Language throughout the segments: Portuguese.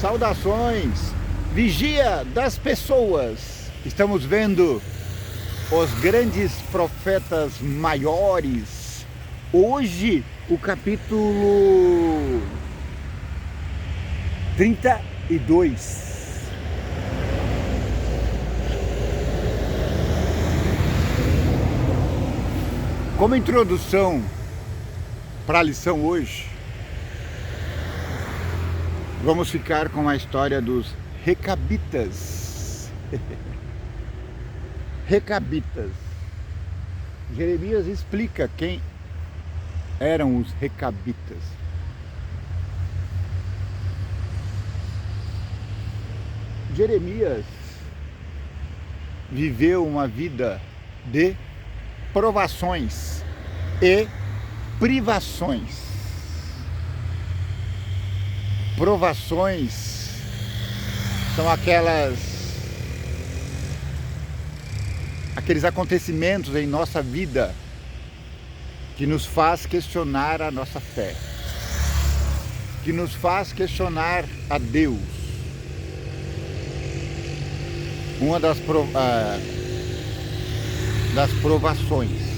Saudações, vigia das pessoas. Estamos vendo os grandes profetas maiores. Hoje, o capítulo 32. Como introdução para a lição hoje, vamos ficar com a história dos Recabitas. Recabitas. Jeremias explica quem eram os Recabitas. Jeremias viveu uma vida de provações e privações. Provações são aqueles acontecimentos em nossa vida que nos faz questionar a nossa fé, que nos faz questionar a Deus. Uma das provações.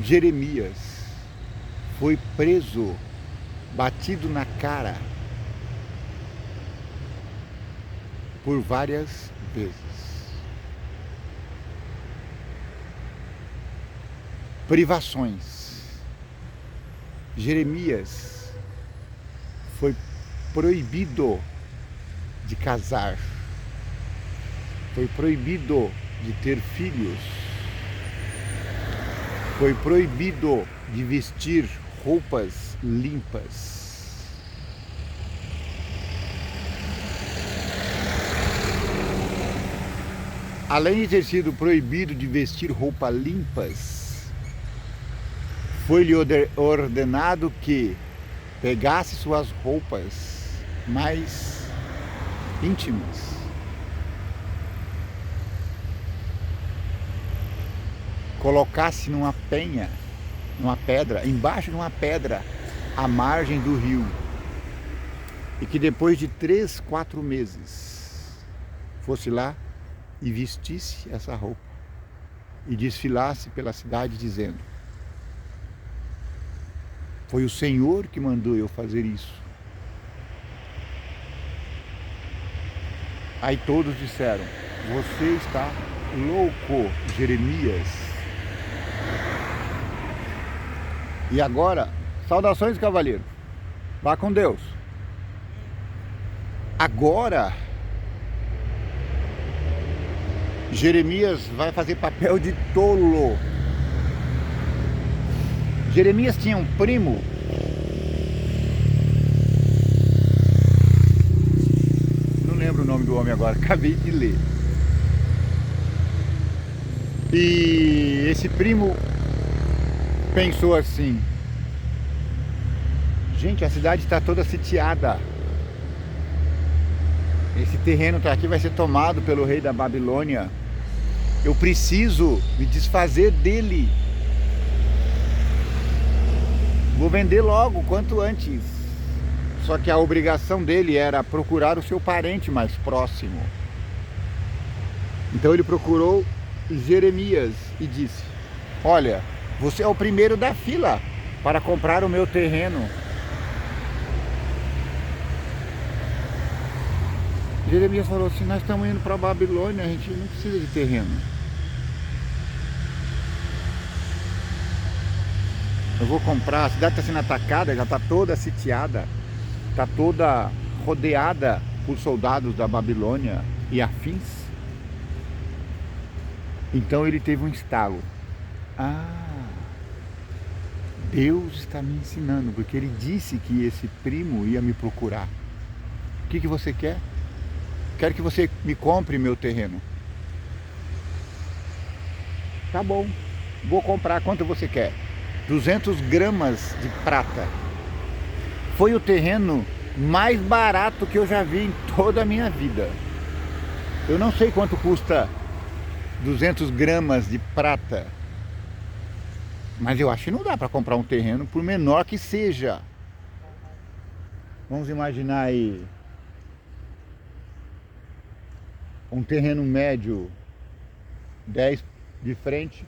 Jeremias foi preso, batido na cara por várias vezes. Privações. Jeremias foi proibido de casar. Foi proibido de ter filhos. Foi proibido de vestir roupas limpas. Além de ter sido proibido de vestir roupas limpas, foi-lhe ordenado que pegasse suas roupas mais íntimas, colocasse numa penha, numa pedra, embaixo de uma pedra, à margem do rio, e que depois de 3, 4 meses fosse lá e vestisse essa roupa e desfilasse pela cidade dizendo: foi o Senhor que mandou eu fazer isso. Aí todos disseram: você está louco, Jeremias. E agora, saudações, cavaleiro. Vá com Deus. Agora, Jeremias vai fazer papel de tolo. Jeremias tinha um primo não lembro o nome do homem agora, acabei de ler. E esse primo pensou assim: gente, a cidade está toda sitiada. Esse terreno está aqui, vai ser tomado pelo rei da Babilônia. Eu preciso me desfazer dele. Vou vender logo, quanto antes. Só que a obrigação dele era procurar o seu parente mais próximo. Então ele procurou Jeremias e disse: olha, você é o primeiro da fila para comprar o meu terreno. Jeremias falou assim: nós estamos indo para a Babilônia, a gente não precisa de terreno. Eu vou comprar, a cidade está sendo atacada, já está toda sitiada, está toda rodeada por soldados da Babilônia e afins. Então ele teve um estalo. Deus está me ensinando, porque ele disse que esse primo ia me procurar. O que você quer? Quero que você me compre meu terreno. Tá bom, vou comprar. Quanto você quer? 200 gramas de prata. Foi o terreno mais barato que eu já vi em toda a minha vida. Eu não sei quanto custa 200 gramas de prata, mas eu acho que não dá para comprar um terreno, por menor que seja. Vamos imaginar aí um terreno médio, 10 de frente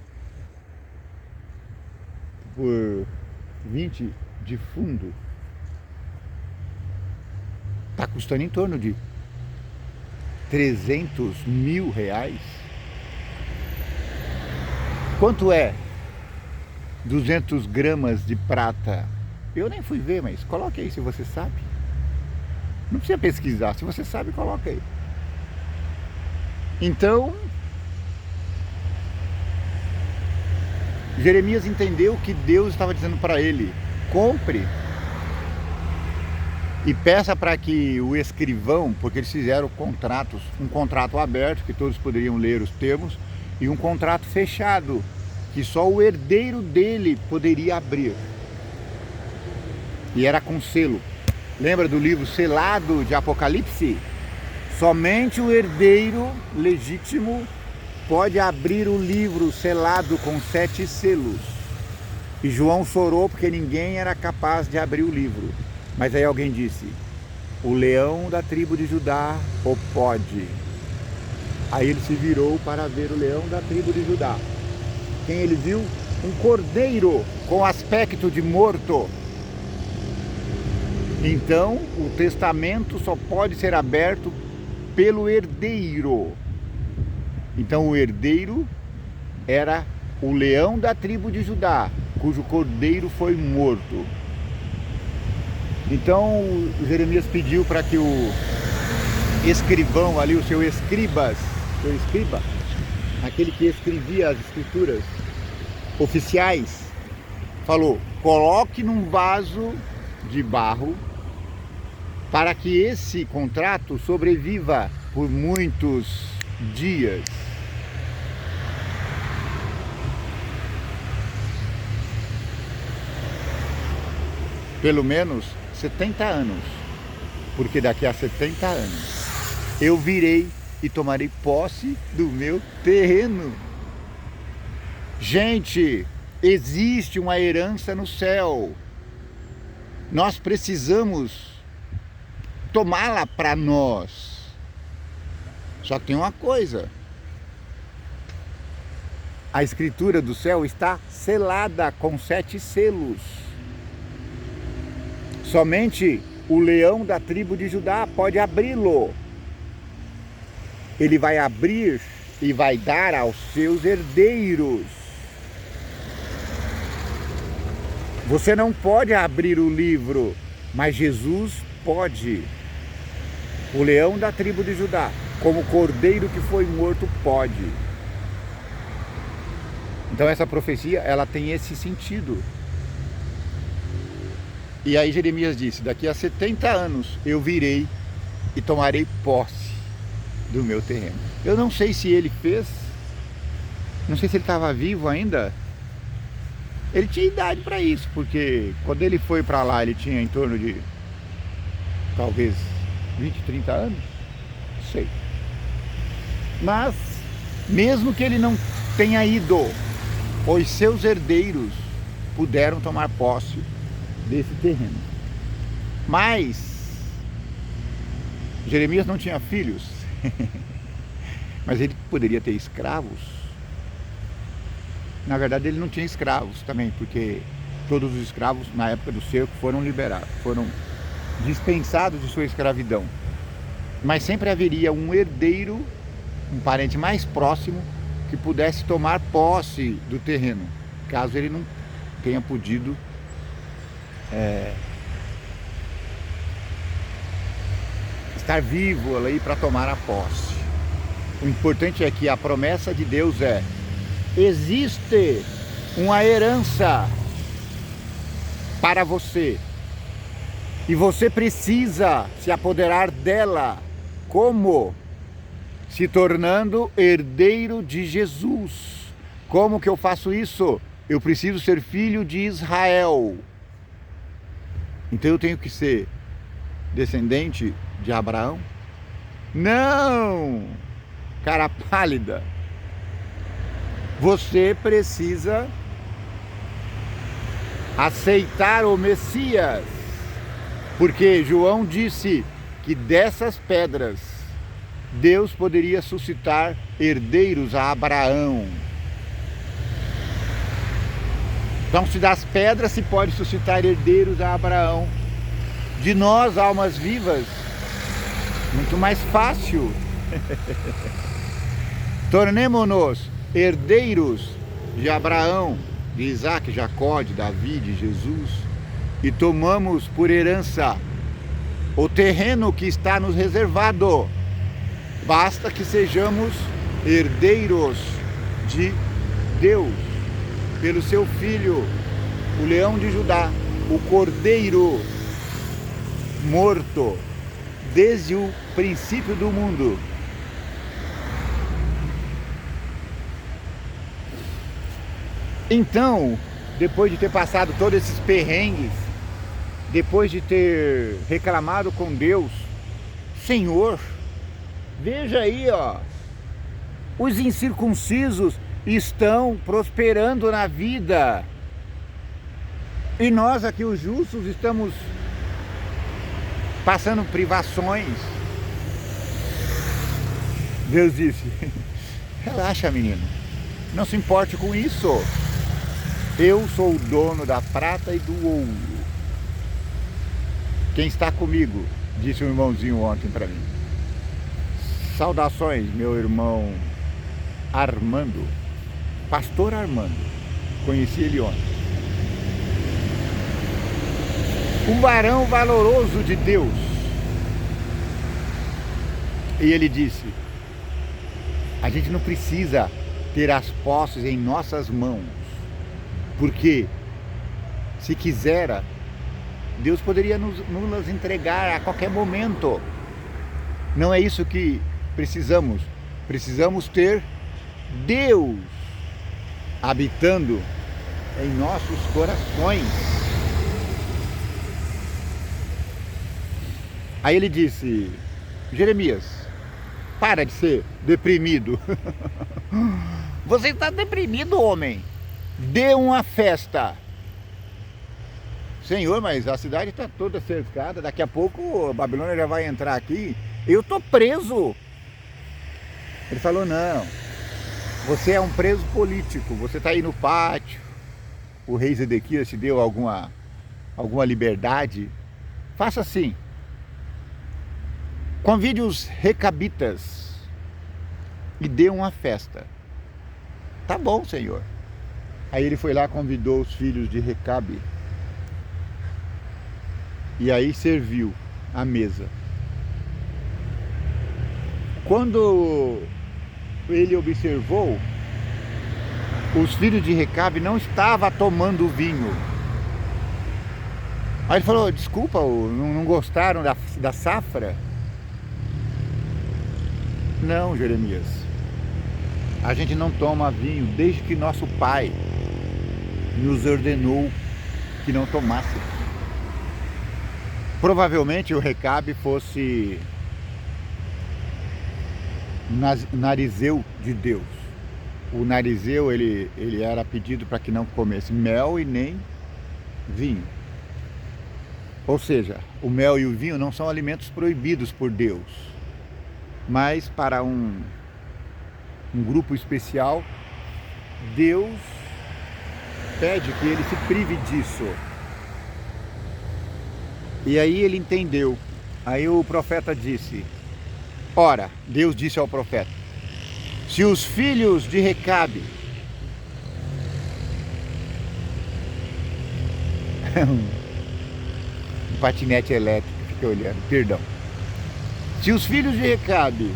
por 20 de fundo. Está custando em torno de R$300 mil. Quanto é 200 gramas de prata? Eu nem fui ver, mas coloque aí se você sabe. Não precisa pesquisar, se você sabe, coloca aí. Então, Jeremias entendeu que Deus estava dizendo para ele: compre e peça para que o escrivão, porque eles fizeram contratos, um contrato aberto, que todos poderiam ler os termos, e um contrato fechado, que só o herdeiro dele poderia abrir. E era com selo. Lembra do livro selado de Apocalipse? Somente o herdeiro legítimo pode abrir o livro selado com 7 selos. E João chorou porque ninguém era capaz de abrir o livro. Mas aí alguém disse: o leão da tribo de Judá o pode. Aí ele se virou para ver o leão da tribo de Judá. Quem ele viu? Um cordeiro com aspecto de morto. Então, o testamento só pode ser aberto pelo herdeiro. Então, o herdeiro era o leão da tribo de Judá, cujo cordeiro foi morto. Então, Jeremias pediu para que o escrivão ali, o seu escriba, aquele que escrevia as escrituras oficiais, falou: coloque num vaso de barro para que esse contrato sobreviva por muitos dias. Pelo menos 70 anos, porque daqui a 70 anos eu virei e tomarei posse do meu terreno. Gente, existe uma herança no céu. Nós precisamos tomá-la para nós. Só que tem uma coisa: a escritura do céu está selada com 7 selos. Somente o leão da tribo de Judá pode abri-lo. Ele vai abrir e vai dar aos seus herdeiros. Você não pode abrir o livro, mas Jesus pode. O leão da tribo de Judá, como cordeiro que foi morto, pode. Então essa profecia, ela tem esse sentido. E aí Jeremias disse: daqui a 70 anos eu virei e tomarei posse do meu terreno. Eu não sei se ele fez, não sei se ele estava vivo ainda. Ele tinha idade para isso, porque quando ele foi para lá, ele tinha em torno de talvez 20, 30 anos, não sei. Mas, mesmo que ele não tenha ido, os seus herdeiros puderam tomar posse desse terreno. Mas, Jeremias não tinha filhos, mas ele poderia ter escravos. Na verdade, ele não tinha escravos também, porque todos os escravos na época do cerco foram liberados, foram dispensados de sua escravidão. Mas sempre haveria um herdeiro, um parente mais próximo, que pudesse tomar posse do terreno, caso ele não tenha podido estar vivo ali para tomar a posse. O importante é que a promessa de Deus é: existe uma herança para você e você precisa se apoderar dela. Como? Se tornando herdeiro de Jesus. Como que eu faço isso? Eu preciso ser filho de Israel. Então eu tenho que ser descendente de Abraão? Não! Cara pálida. Você precisa aceitar o Messias. Porque João disse que dessas pedras Deus poderia suscitar herdeiros a Abraão. Então, se das pedras se pode suscitar herdeiros a Abraão, de nós, almas vivas, muito mais fácil. Tornemo-nos herdeiros de Abraão, de Isaac, Jacó, de Davi, de Jesus, e tomamos por herança o terreno que está nos reservado. Basta que sejamos herdeiros de Deus, pelo seu Filho, o leão de Judá, o cordeiro morto desde o princípio do mundo. Então, depois de ter passado todos esses perrengues, depois de ter reclamado com Deus, Senhor, veja aí, ó, os incircuncisos estão prosperando na vida e nós aqui, os justos, estamos passando privações. Deus disse: relaxa, menino, não se importe com isso. Eu sou o dono da prata e do ouro. Quem está comigo? Disse um irmãozinho ontem para mim. Saudações, meu irmão Armando, pastor Armando. Conheci ele ontem. Um varão valoroso de Deus. E ele disse: a gente não precisa ter as posses em nossas mãos, porque se quisera, Deus poderia nos entregar a qualquer momento. Não é isso que precisamos. Precisamos ter Deus habitando em nossos corações. Aí ele disse: Jeremias, para de ser deprimido. Você está deprimido, homem. Dê uma festa. Senhor, mas a cidade está toda cercada. Daqui a pouco a Babilônia já vai entrar aqui. Eu estou preso. Ele falou: não, você é um preso político. Você está aí no pátio. O rei Zedequias te deu alguma liberdade. Faça assim: convide os recabitas e dê uma festa. Tá bom, Senhor. Aí ele foi lá, convidou os filhos de Recabe. E aí serviu a mesa. Quando ele observou, os filhos de Recabe não estavam tomando vinho. Aí ele falou: desculpa, não gostaram da safra? Não, Jeremias, a gente não toma vinho desde que nosso pai nos ordenou que não tomasse. Provavelmente o Recabe fosse narizeu de Deus. O narizeu, ele era pedido para que não comesse mel e nem vinho. Ou seja, o mel e o vinho não são alimentos proibidos por Deus, mas para um grupo especial, Deus pede que ele se prive disso. E aí ele entendeu. Aí o profeta disse: ora, Deus disse ao profeta: se os filhos de Recabe um patinete elétrico, fiquei olhando, perdão. Se os filhos de Recabe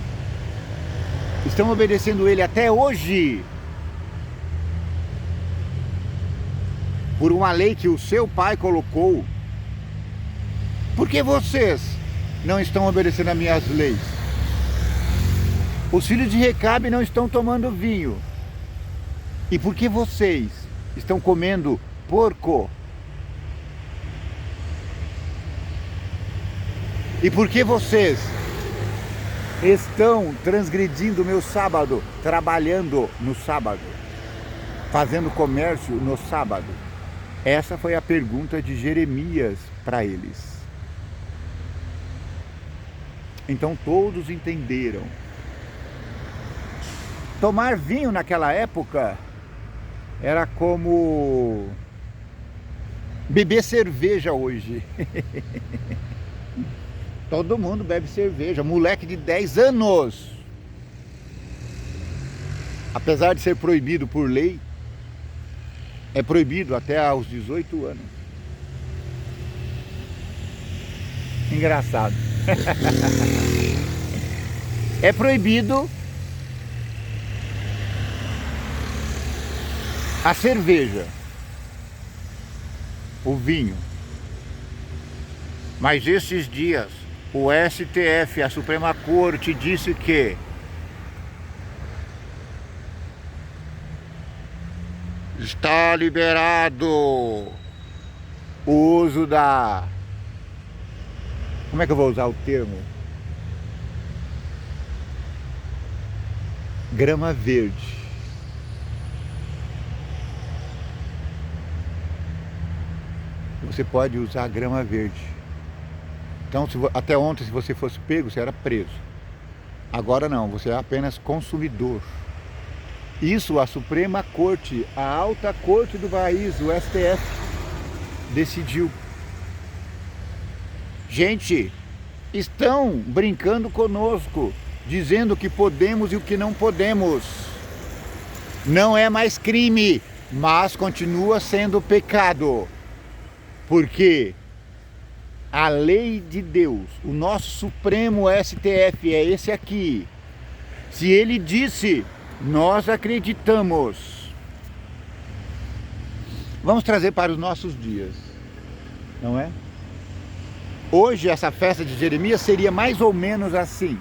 estão obedecendo ele até hoje, por uma lei que o seu pai colocou, por que vocês não estão obedecendo as minhas leis? Os filhos de Recabe não estão tomando vinho. E por que vocês estão comendo porco? E por que vocês estão transgredindo o meu sábado, trabalhando no sábado, fazendo comércio no sábado? Essa foi a pergunta de Jeremias para eles. Então todos entenderam. Tomar vinho naquela época era como beber cerveja hoje. Todo mundo bebe cerveja, moleque de 10 anos. Apesar de ser proibido por lei, é proibido até aos 18 anos. Engraçado. É proibido a cerveja, o vinho. Mas esses dias, o STF, a Suprema Corte, disse que está liberado o uso da... Como é que eu vou usar o termo? Grama verde. Você pode usar grama verde. Então, até ontem, se você fosse pego, você era preso. Agora não, você é apenas consumidor. Isso a Suprema Corte, a alta corte do país, o STF, decidiu. Gente, estão brincando conosco, dizendo o que podemos e o que não podemos. Não é mais crime, mas continua sendo pecado. Porque a lei de Deus, o nosso Supremo STF é esse aqui. Se ele disse, nós acreditamos. Vamos trazer para os nossos dias, não é? Hoje essa festa de Jeremias seria mais ou menos assim.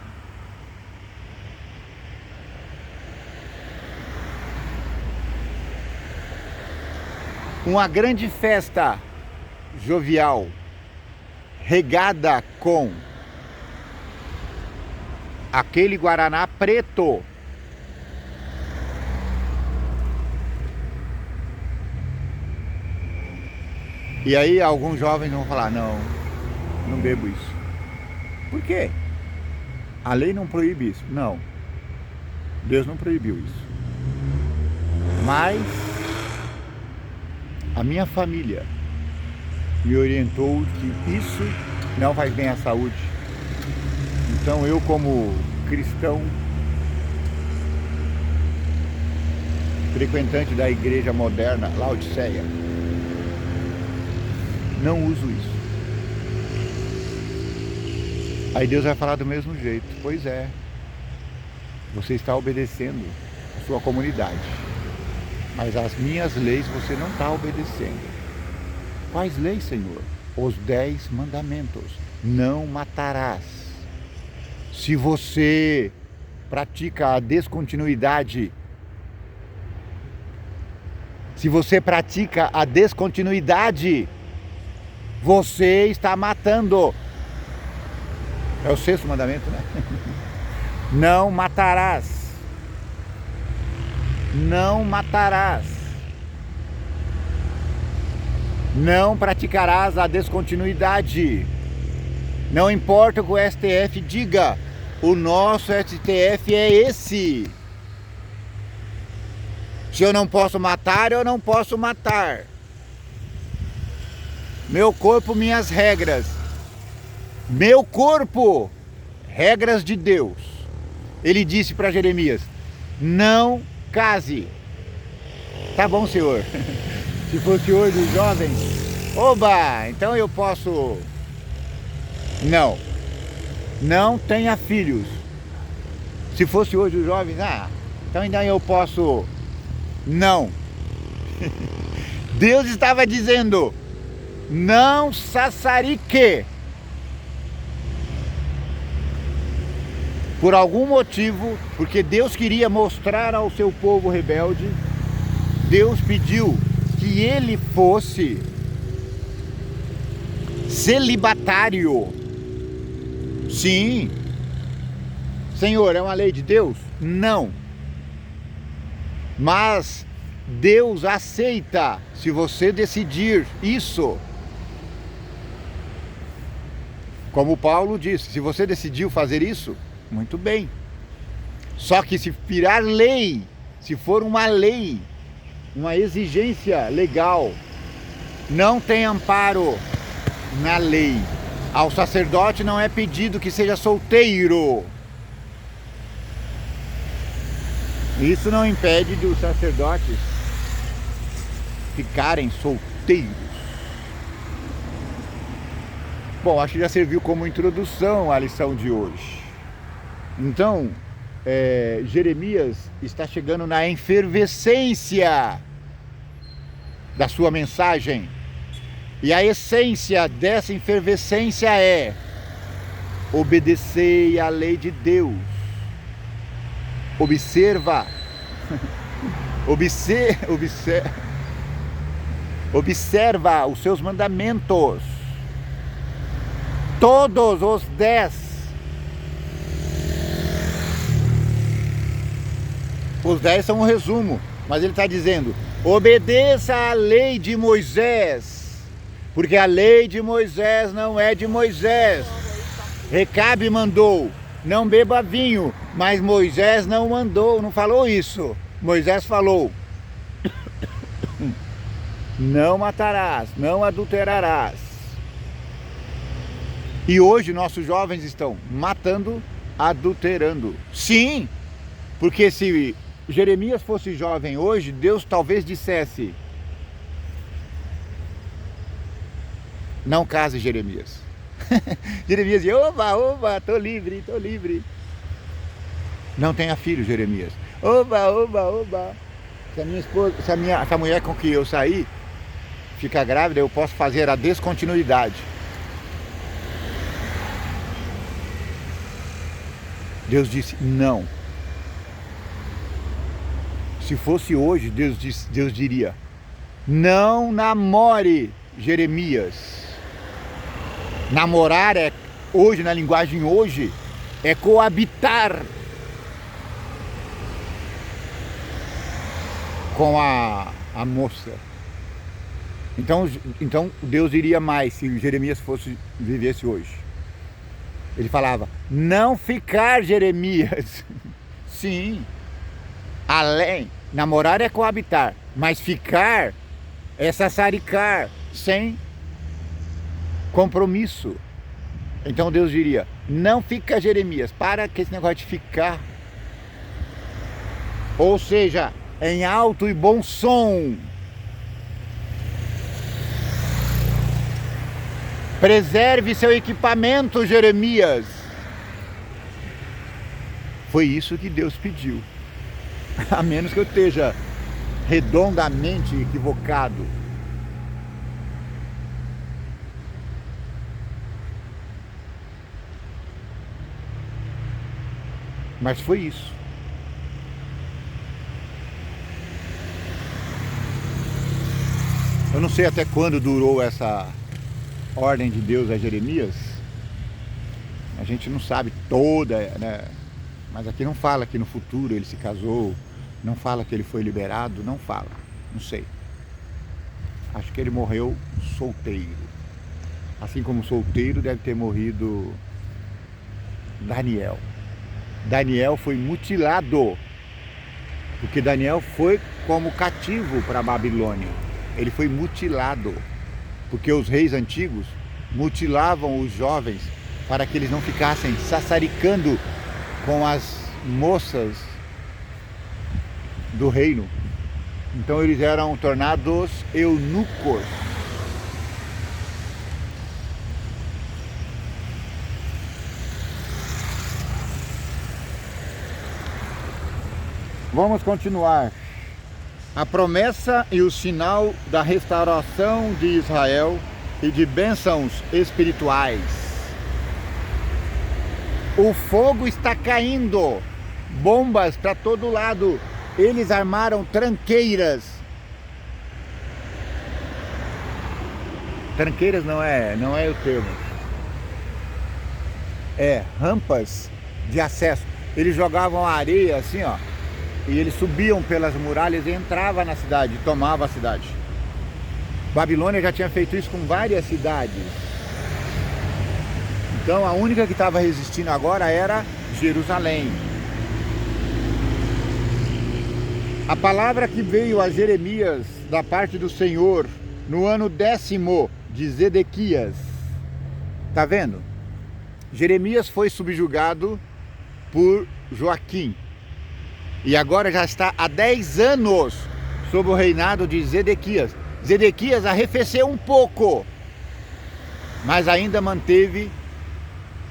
Uma grande festa jovial, regada com aquele guaraná preto. E aí alguns jovens vão falar, não bebo isso. Por quê? A lei não proíbe isso. Não. Deus não proibiu isso. Mas a minha família me orientou que isso não faz bem à saúde. Então eu, como cristão, frequentante da igreja moderna Laodiceia, não uso isso. Aí Deus vai falar do mesmo jeito. Pois é, você está obedecendo a sua comunidade, mas as minhas leis você não está obedecendo. Quais leis, Senhor? Os 10 mandamentos. Não matarás. Se você pratica a descontinuidade, você está matando. É o 6º mandamento, né? Não matarás. Não matarás. Não praticarás a descontinuidade. Não importa o que o STF diga, o nosso STF é esse. Se eu não posso matar, eu não posso matar. Meu corpo, minhas regras. Meu corpo, regras de Deus. Ele disse para Jeremias, não case. Tá bom, Senhor. Se fosse hoje os jovens, oba, então eu posso... Não tenha filhos. Se fosse hoje os jovens, então ainda eu posso... Não. Deus estava dizendo, não sassarique. Por algum motivo, porque Deus queria mostrar ao seu povo rebelde, Deus pediu que ele fosse celibatário. Sim. Senhor, é uma lei de Deus? Não. Mas Deus aceita se você decidir isso. Como Paulo disse, se você decidiu fazer isso, muito bem. Só que se virar lei, se for uma lei, uma exigência legal, não tem amparo na lei. Ao sacerdote não é pedido que seja solteiro. Isso não impede de os sacerdotes ficarem solteiros. Bom, acho que já serviu como introdução à lição de hoje. Então, Jeremias está chegando na efervescência da sua mensagem. E a essência dessa efervescência é: obedecei à lei de Deus. Observa os seus mandamentos. Todos os 10. Os 10 são um resumo, mas ele está dizendo: obedeça à lei de Moisés, porque a lei de Moisés não é de Moisés. Recabe mandou: não beba vinho, mas Moisés não mandou, não falou isso. Moisés falou: não matarás, não adulterarás. E hoje nossos jovens estão matando, adulterando. Sim, porque se Jeremias fosse jovem hoje, Deus talvez dissesse: não case, Jeremias. Jeremias dizia: oba, tô livre. Não tenha filho, Jeremias. Oba. Se a mulher com que eu saí ficar grávida, eu posso fazer a descontinuidade. Deus disse não. Se fosse hoje, Deus diria: não namore, Jeremias. Namorar hoje, na linguagem hoje, é coabitar com a moça. Então Deus iria mais se Jeremias vivesse hoje. Ele falava: não ficar, Jeremias. Sim, além, namorar é coabitar, mas ficar é sassaricar, sem compromisso. Então Deus diria: não fica, Jeremias, para com esse negócio de ficar. Ou seja, em alto e bom som. Preserve seu equipamento, Jeremias. Foi isso que Deus pediu. A menos que eu esteja redondamente equivocado. Mas foi isso. Eu não sei até quando durou essa ordem de Deus a Jeremias. A gente não sabe toda, né? Mas aqui não fala que no futuro ele se casou, não fala que ele foi liberado, não fala, não sei. Acho que ele morreu solteiro. Assim como solteiro deve ter morrido Daniel. Daniel foi mutilado, porque Daniel foi como cativo para a Babilônia. Ele foi mutilado, porque os reis antigos mutilavam os jovens para que eles não ficassem sassaricando com as moças do reino. Então eles eram tornados eunucos. Vamos continuar. A promessa e o sinal da restauração de Israel e de bênçãos espirituais. O fogo está caindo, bombas para todo lado. Eles armaram tranqueiras. Tranqueiras não é o termo. É rampas de acesso. Eles jogavam areia assim, ó. E eles subiam pelas muralhas e entravam na cidade, tomavam a cidade. Babilônia já tinha feito isso com várias cidades. Então a única que estava resistindo agora era Jerusalém. A palavra que veio a Jeremias da parte do Senhor no ano 10º de Zedequias. Tá vendo? Jeremias foi subjugado por Joaquim. E agora já está há 10 anos sob o reinado de Zedequias. Zedequias arrefeceu um pouco, mas ainda manteve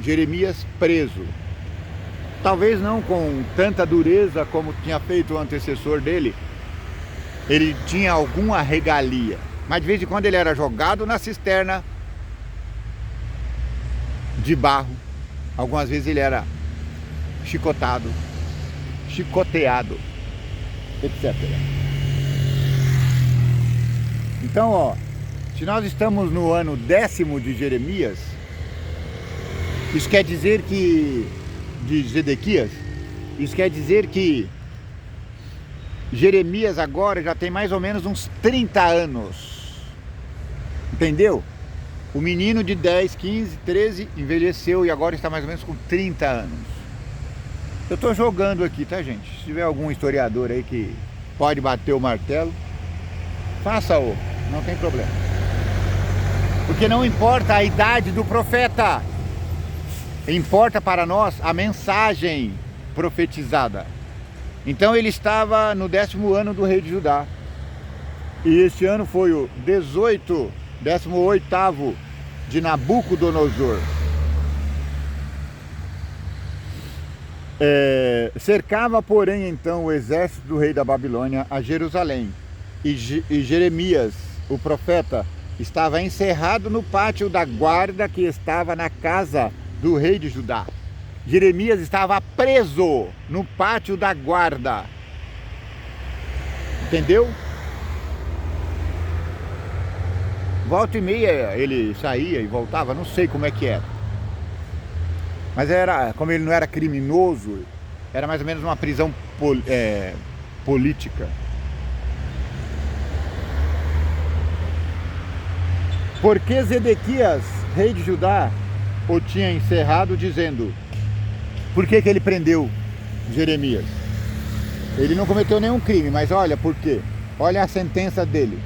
Jeremias preso. Talvez não com tanta dureza como tinha feito o antecessor dele. Ele tinha alguma regalia, mas de vez em quando ele era jogado na cisterna de barro. Algumas vezes ele era chicoteado, etc. Então, ó, se nós estamos no ano 10º de Jeremias, isso quer dizer que, de Zedequias, isso quer dizer que Jeremias agora já tem mais ou menos uns 30 anos. Entendeu? O menino de 10, 15, 13 envelheceu e agora está mais ou menos com 30 anos. Eu estou jogando aqui, tá, gente? Se tiver algum historiador aí que pode bater o martelo, faça-o, não tem problema. Porque não importa a idade do profeta, importa para nós a mensagem profetizada. Então ele estava no 10º ano do rei de Judá. E este ano foi o 18º de Nabucodonosor. Cercava, porém, então o exército do rei da Babilônia a Jerusalém. E Jeremias, o profeta, estava encerrado no pátio da guarda que estava na casa do rei de Judá. Jeremias estava preso no pátio da guarda. Entendeu? Volta e meia ele saía e voltava, não sei como é que era. Mas era, como ele não era criminoso, era mais ou menos uma prisão política. Porque Zedequias, rei de Judá, o tinha encerrado, dizendo: por que ele prendeu Jeremias? Ele não cometeu nenhum crime, mas olha por quê. Olha a sentença dele.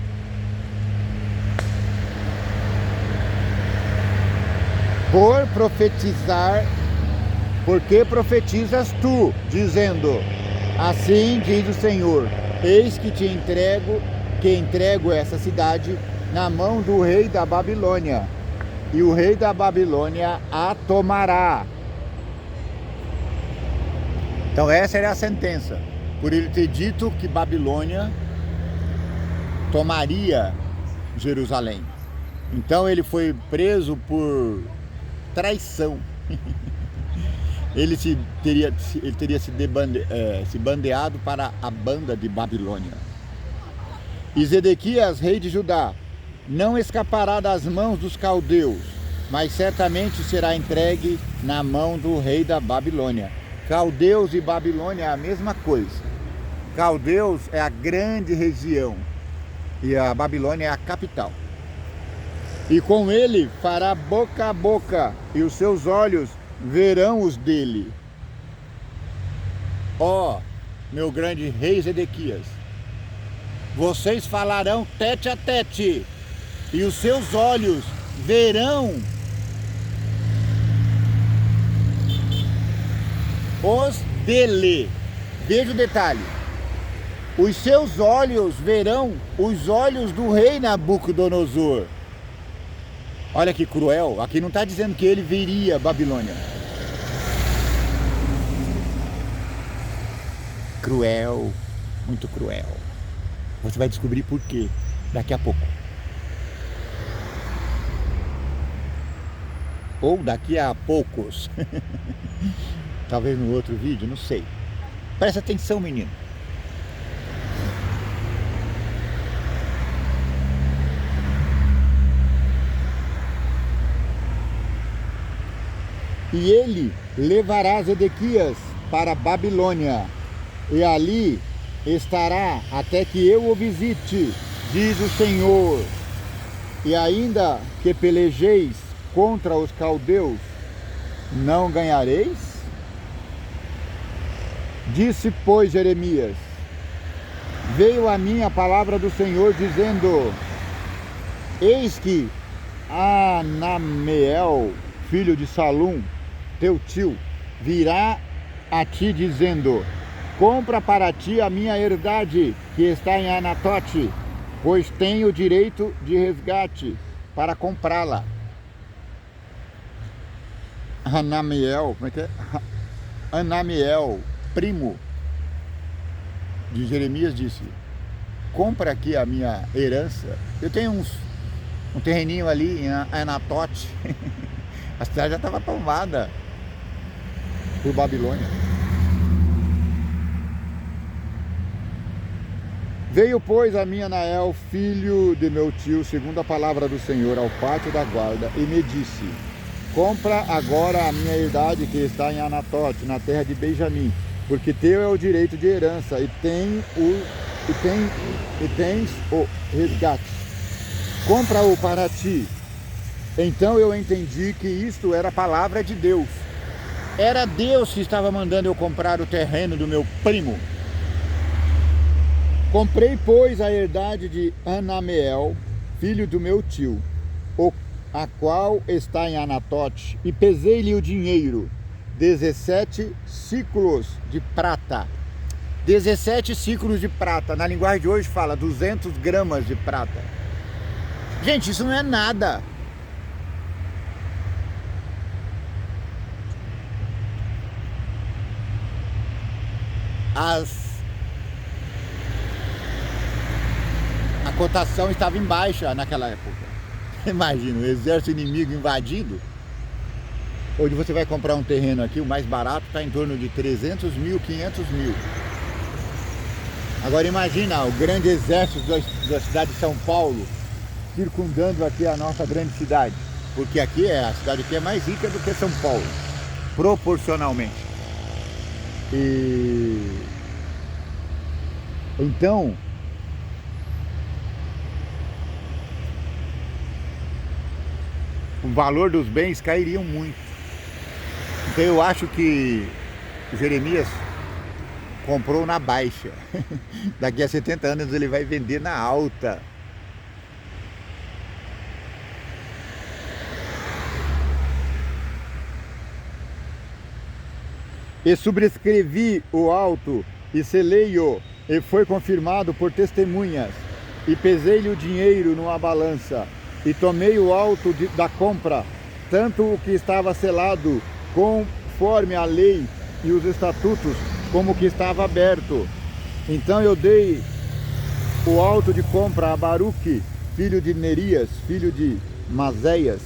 Por profetizar, porque profetizas tu, dizendo: assim diz o Senhor, eis que entrego essa cidade na mão do rei da Babilônia, e o rei da Babilônia a tomará. Então essa era a sentença, por ele ter dito que Babilônia tomaria Jerusalém. Então ele foi preso por traição. Ele teria se bandeado para a banda de Babilônia. E Zedequias, rei de Judá, não escapará das mãos dos caldeus, mas certamente será entregue na mão do rei da Babilônia. Caldeus e Babilônia é a mesma coisa. Caldeus é a grande região e a Babilônia é a capital. E com ele fará boca a boca, e os seus olhos verão os dele. Ó, meu grande rei Zedequias, vocês falarão tete a tete, e os seus olhos verão os dele. Veja o detalhe. Os seus olhos verão os olhos do rei Nabucodonosor. Olha que cruel. Aqui não está dizendo que ele viria a Babilônia. Cruel. Muito cruel. Você vai descobrir por quê daqui a pouco. Ou daqui a poucos. Talvez no outro vídeo, não sei. Presta atenção, menino. E ele levará Zedequias para a Babilônia, e ali estará até que eu o visite, diz o Senhor. E ainda que pelejeis contra os caldeus, não ganhareis? Disse, pois, Jeremias: veio a mim a palavra do Senhor, dizendo: eis que Anameel, filho de Salum, teu tio, virá a ti, dizendo: compra para ti a minha herdade, que está em Anatote, pois tenho direito de resgate para comprá-la. Anameel, como é que é? Anameel, primo de Jeremias, disse: compra aqui a minha herança. Eu tenho um terreninho ali em Anatote. A cidade já estava tomada por Babilônia. Veio, pois, a mim Anael, filho de meu tio, segundo a palavra do Senhor, ao pátio da guarda, e me disse: compra agora a minha herdade, que está em Anatote, na terra de Benjamim, porque teu é o direito de herança, e tens o resgate. Compra-o para ti. Então eu entendi que isto era a palavra de Deus. Era Deus que estava mandando eu comprar o terreno do meu primo. Comprei, pois, a herdade de Anameel, filho do meu tio, a qual está em Anatote, e pesei-lhe o dinheiro, 17 ciclos de prata. 17 ciclos de prata. Na linguagem de hoje fala 200 gramas de prata. Gente, isso não é nada. A cotação estava em baixa naquela época. Imagina, o exército inimigo invadindo. Hoje você vai comprar um terreno aqui, o mais barato está em torno de 300 mil, 500 mil. Agora imagina o grande exército da cidade de São Paulo circundando aqui a nossa grande cidade. Porque aqui a cidade aqui é mais rica do que São Paulo, proporcionalmente. Então, o valor dos bens cairiam muito. Então eu acho que Jeremias comprou na baixa. Daqui a 70 anos ele vai vender na alta. E subscrevi o auto e selei-o, e foi confirmado por testemunhas. E pesei-lhe o dinheiro numa balança, e tomei o auto da compra, tanto o que estava selado, conforme a lei e os estatutos, como o que estava aberto. Então eu dei o auto de compra a Baruque, filho de Nerias, filho de Mazéias,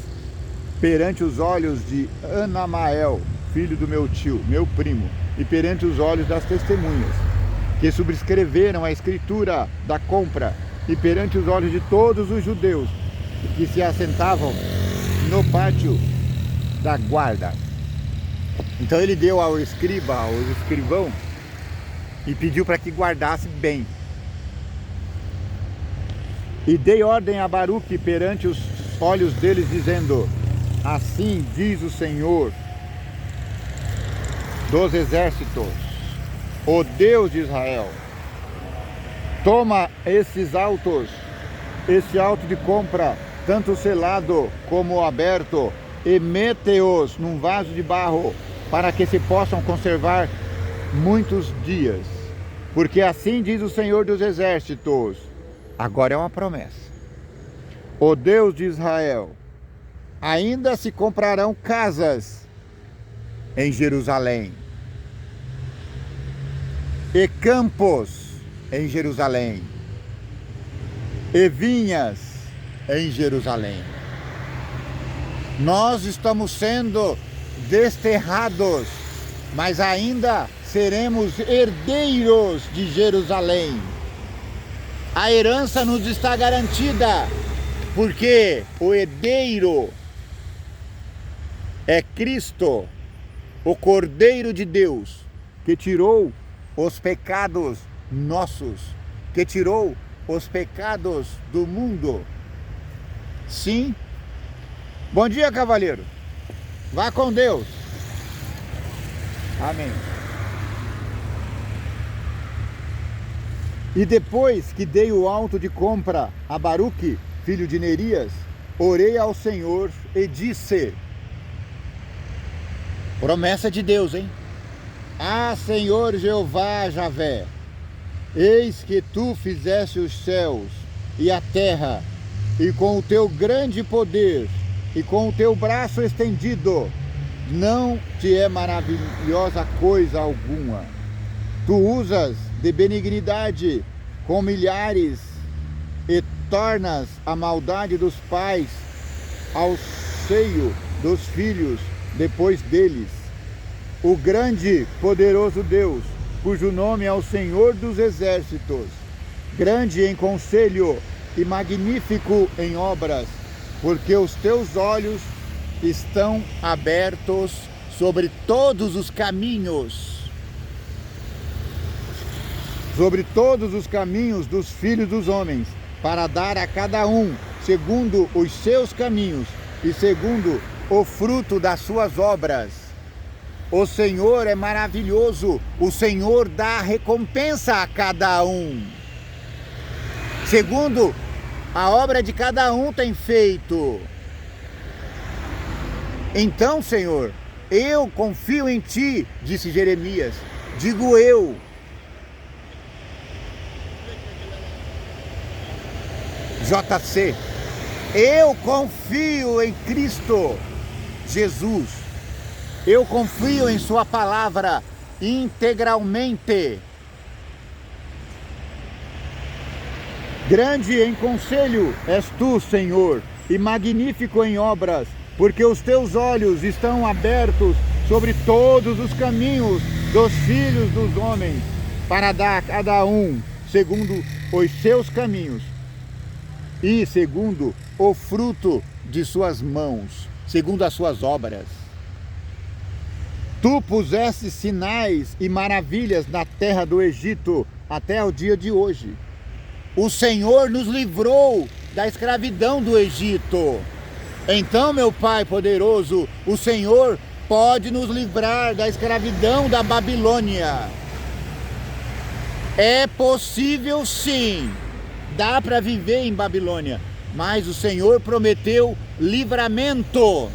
perante os olhos de Anamael, filho do meu tio, meu primo, e perante os olhos das testemunhas, que subscreveram a escritura da compra, e perante os olhos de todos os judeus que se assentavam no pátio da guarda. Então ele deu ao escrivão, e pediu para que guardasse bem. E dei ordem a Baruque perante os olhos deles, dizendo: assim diz o Senhor dos exércitos, o Deus de Israel: toma esses autos, esse auto de compra, tanto selado como aberto, e mete-os num vaso de barro, para que se possam conservar muitos dias. Porque assim diz o Senhor dos exércitos. Agora é uma promessa. O Deus de Israel: ainda se comprarão casas em Jerusalém, e campos em Jerusalém, e vinhas em Jerusalém. Nós estamos sendo desterrados, mas ainda seremos herdeiros de Jerusalém. A herança nos está garantida, porque o herdeiro é Cristo, o Cordeiro de Deus, que tirou os pecados nossos, que tirou os pecados do mundo. Sim. Bom dia, cavaleiro. Vá com Deus. Amém. E depois que dei o auto de compra a Baruque, filho de Nerias, orei ao Senhor e disse, promessa de Deus, hein? Ah, Senhor Jeová Javé, eis que tu fizeste os céus e a terra, e com o teu grande poder, e com o teu braço estendido, não te é maravilhosa coisa alguma. Tu usas de benignidade com milhares e tornas a maldade dos pais ao seio dos filhos depois deles. O grande, poderoso Deus, cujo nome é o Senhor dos Exércitos, grande em conselho e magnífico em obras, porque os teus olhos estão abertos sobre todos os caminhos, dos filhos dos homens, para dar a cada um segundo os seus caminhos e segundo o fruto das suas obras. O Senhor é maravilhoso, o Senhor dá recompensa a cada um. Segundo a obra de cada um tem feito. Então, Senhor, eu confio em Ti, disse Jeremias, digo eu. JC, eu confio em Cristo Jesus, eu confio em Sua palavra integralmente. Grande em conselho és Tu, Senhor, e magnífico em obras, porque os Teus olhos estão abertos sobre todos os caminhos dos filhos dos homens, para dar a cada um segundo os seus caminhos e segundo o fruto de suas mãos, segundo as suas obras. Tu puseste sinais e maravilhas na terra do Egito até o dia de hoje. O Senhor nos livrou da escravidão do Egito. Então, meu Pai poderoso, o Senhor pode nos livrar da escravidão da Babilônia. É possível sim. Dá para viver em Babilônia, mas o Senhor prometeu livramento.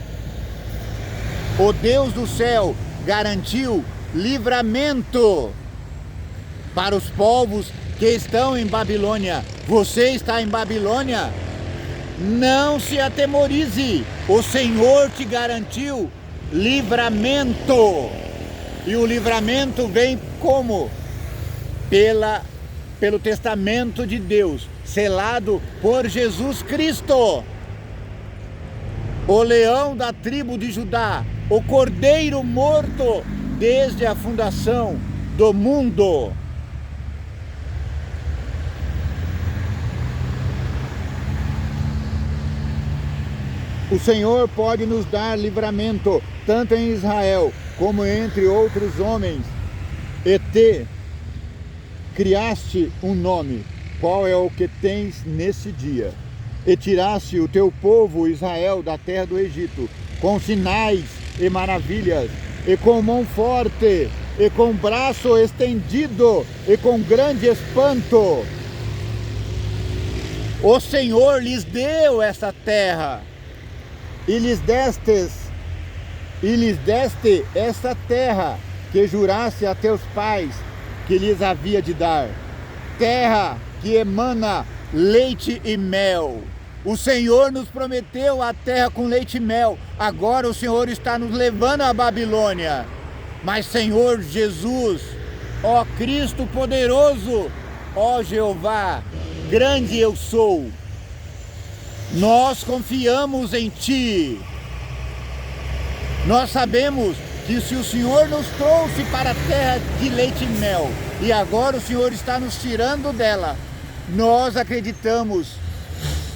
O Deus do céu garantiu livramento para os povos que estão em Babilônia. Você está em Babilônia? Não se atemorize, o Senhor te garantiu livramento. E o livramento vem como? Pelo testamento de Deus, selado por Jesus Cristo, o leão da tribo de Judá, o cordeiro morto desde a fundação do mundo. O Senhor pode nos dar livramento, tanto em Israel, como entre outros homens, e te criaste um nome, qual é o que tens nesse dia? E tiraste o teu povo Israel da terra do Egito, com sinais e maravilhas, e com mão forte, e com braço estendido, e com grande espanto. O Senhor lhes deu essa terra, e lhes deste essa terra, que juraste a teus pais, que lhes havia de dar, terra que emana leite e mel. O Senhor nos prometeu a terra com leite e mel. Agora o Senhor está nos levando à Babilônia. Mas, Senhor Jesus, ó Cristo poderoso, ó Jeová, grande eu sou, nós confiamos em Ti. Nós sabemos que se o Senhor nos trouxe para a terra de leite e mel, e agora o Senhor está nos tirando dela, nós acreditamos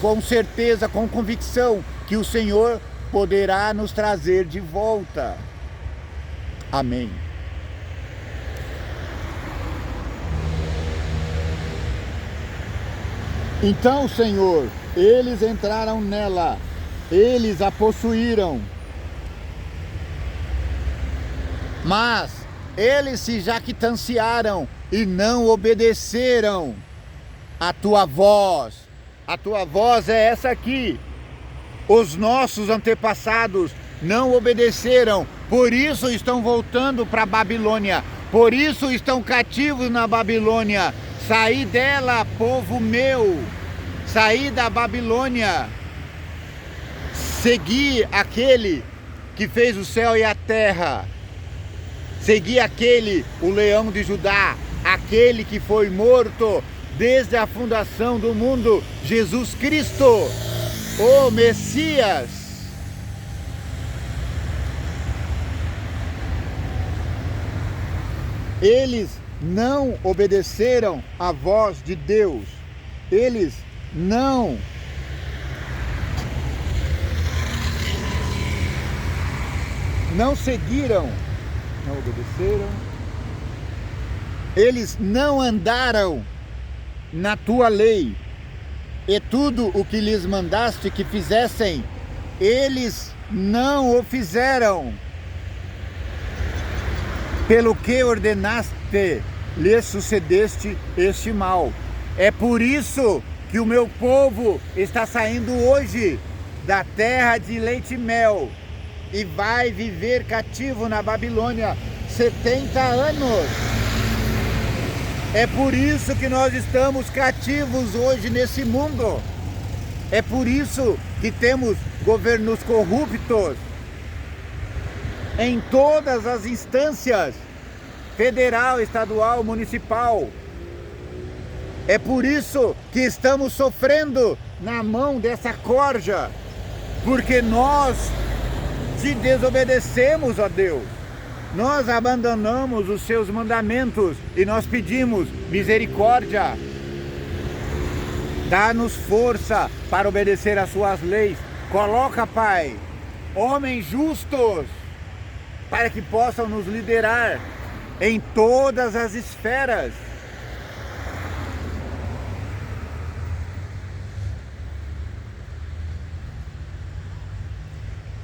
com certeza, com convicção, que o Senhor poderá nos trazer de volta. Amém. Então, Senhor, eles entraram nela, eles a possuíram. Mas Eles se jactanciaram e não obedeceram a tua voz. A tua voz é essa aqui. Os nossos antepassados não obedeceram, por isso estão voltando para a Babilônia, por isso estão cativos na Babilônia. Saí dela, povo meu, saí da Babilônia, segui aquele que fez o céu e a terra, segui aquele, o leão de Judá, aquele que foi morto desde a fundação do mundo, Jesus Cristo, o Messias. Eles não obedeceram à voz de Deus. Eles não seguiram, não obedeceram. Eles não andaram na tua lei. E tudo o que lhes mandaste que fizessem, eles não o fizeram. Pelo que ordenaste, lhes sucedeste este mal. É por isso que o meu povo está saindo hoje da terra de leite e mel e vai viver cativo na Babilônia 70 anos. É por isso que nós estamos cativos hoje nesse mundo. É por isso que temos governos corruptos em todas as instâncias, federal, estadual, municipal. É por isso que estamos sofrendo na mão dessa corja, porque nós te desobedecemos a Deus. Nós abandonamos os seus mandamentos e nós pedimos misericórdia. Dá-nos força para obedecer às suas leis. Coloca, Pai, homens justos para que possam nos liderar em todas as esferas.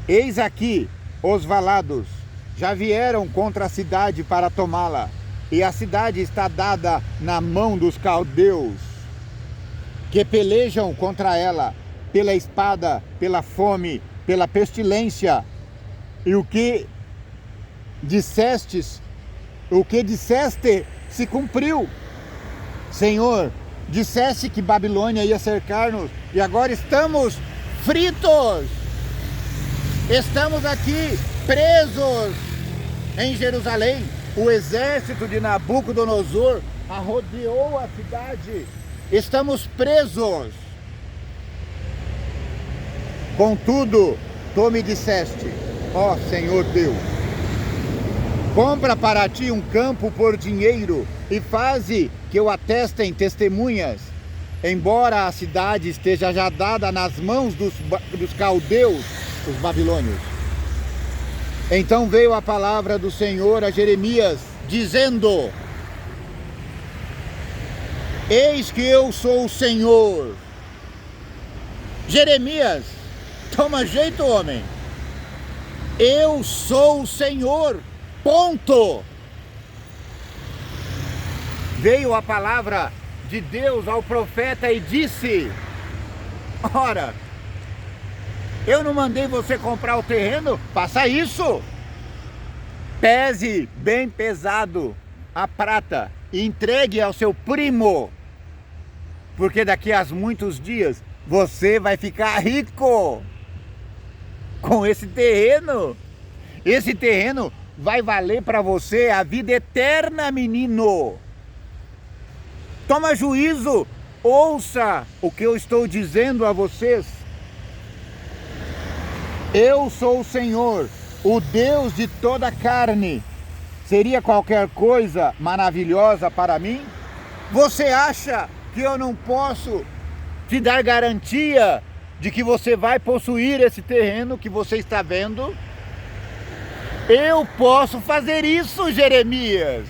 Eis aqui os valados já vieram contra a cidade para tomá-la, e a cidade está dada na mão dos caldeus, que pelejam contra ela pela espada, pela fome, pela pestilência. E o que disseste se cumpriu. Senhor, disseste que Babilônia ia cercar-nos, e agora estamos fritos. Estamos aqui presos em Jerusalém. O exército de Nabucodonosor rodeou a cidade. Estamos presos. Contudo, tu me disseste, ó Senhor Deus, compra para ti um campo por dinheiro e faze que o atestem testemunhas, embora a cidade esteja já dada nas mãos dos caldeus, os babilônios. Então veio a palavra do Senhor a Jeremias, dizendo: eis que eu sou o Senhor. Jeremias, toma jeito, homem. Eu sou o Senhor, ponto. Veio a palavra de Deus ao profeta e disse: ora, eu não mandei você comprar o terreno? Faça isso. Pese bem pesado a prata e entregue ao seu primo, porque daqui a muitos dias você vai ficar rico com esse terreno. Esse terreno vai valer para você a vida eterna, menino. Toma juízo, ouça o que eu estou dizendo a vocês. Eu sou o Senhor, o Deus de toda a carne. Seria qualquer coisa maravilhosa para mim? Você acha que eu não posso te dar garantia de que você vai possuir esse terreno que você está vendo? Eu posso fazer isso, Jeremias.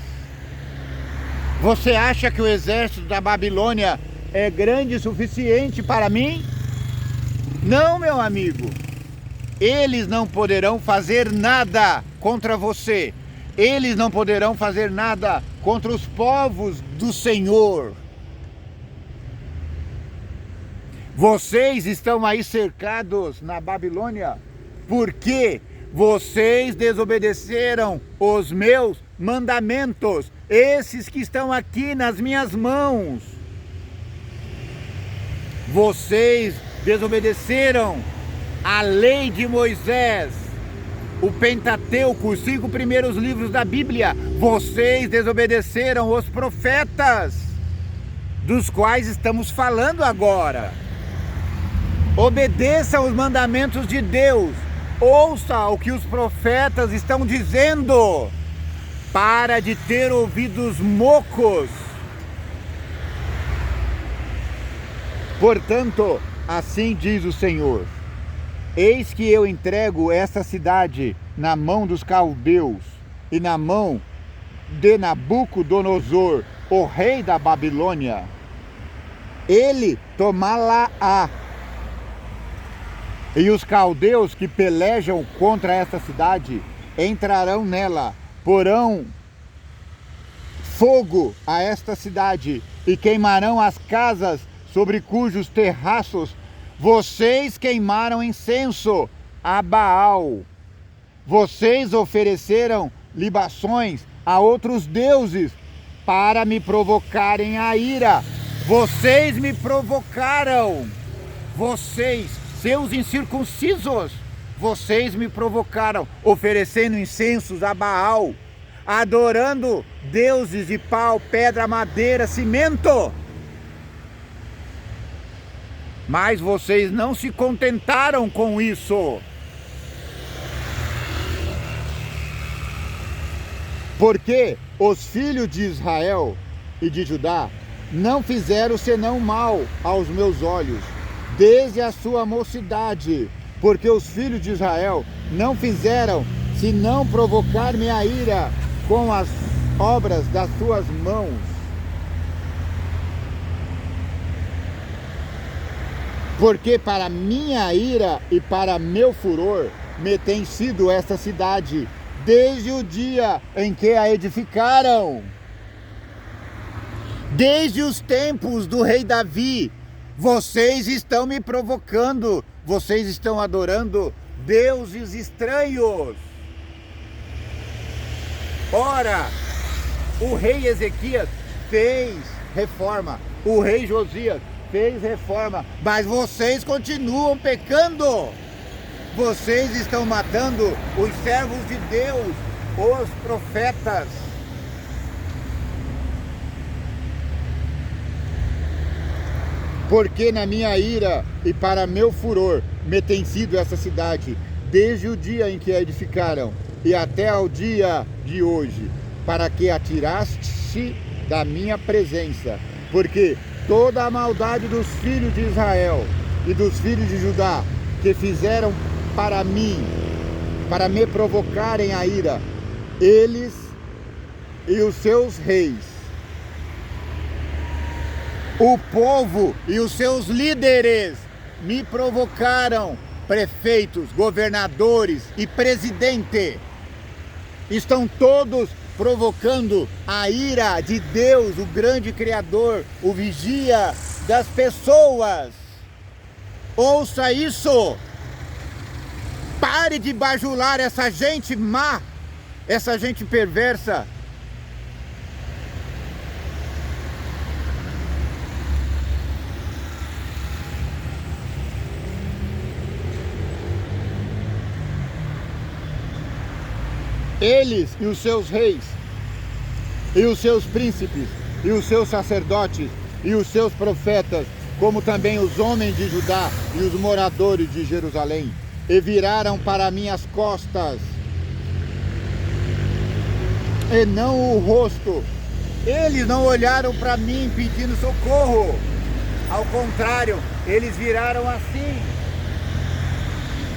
Você acha que o exército da Babilônia é grande o suficiente para mim? Não, meu amigo. Eles não poderão fazer nada contra você. Eles não poderão fazer nada contra os povos do Senhor. Vocês estão aí cercados na Babilônia porque vocês desobedeceram os meus mandamentos, esses que estão aqui nas minhas mãos. Vocês desobedeceram a lei de Moisés, o Pentateuco, os 5 primeiros livros da Bíblia. Vocês desobedeceram os profetas, dos quais estamos falando agora. Obedeça os mandamentos de Deus. Ouça o que os profetas estão dizendo. Para de ter ouvidos mocos. Portanto, assim diz o Senhor: eis que eu entrego esta cidade na mão dos caldeus e na mão de Nabucodonosor, o rei da Babilônia. Ele tomá-la-á. E os caldeus que pelejam contra esta cidade entrarão nela, porão fogo a esta cidade e queimarão as casas sobre cujos terraços vocês queimaram incenso a Baal. Vocês ofereceram libações a outros deuses para me provocarem a ira. Vocês me provocaram. Vocês, seus incircuncisos, vocês me provocaram, oferecendo incensos a Baal, adorando deuses de pau, pedra, madeira, cimento. Mas vocês não se contentaram com isso. Porque os filhos de Israel e de Judá não fizeram senão mal aos meus olhos, desde a sua mocidade, porque os filhos de Israel não fizeram senão provocar-me a ira com as obras das suas mãos. Porque para minha ira e para meu furor me tem sido esta cidade, desde o dia em que a edificaram. Desde os tempos do rei Davi, vocês estão me provocando, vocês estão adorando deuses estranhos. Ora, o rei Ezequias fez reforma, o rei Josias fez reforma, mas vocês continuam pecando. Vocês estão matando os servos de Deus, os profetas. Porque na minha ira e para meu furor me tem sido essa cidade, desde o dia em que a edificaram e até ao dia de hoje, para que a tiraste da minha presença. Porque toda a maldade dos filhos de Israel e dos filhos de Judá, que fizeram para mim, para me provocarem a ira, eles e os seus reis, o povo e os seus líderes me provocaram, prefeitos, governadores e presidente, estão todos provocando a ira de Deus, o grande Criador, o vigia das pessoas. Ouça isso. Pare de bajular essa gente má, essa gente perversa. Eles e os seus reis, e os seus príncipes, e os seus sacerdotes, e os seus profetas, como também os homens de Judá e os moradores de Jerusalém, e viraram para minhas costas, e não o rosto. Eles não olharam para mim pedindo socorro. Ao contrário, eles viraram assim,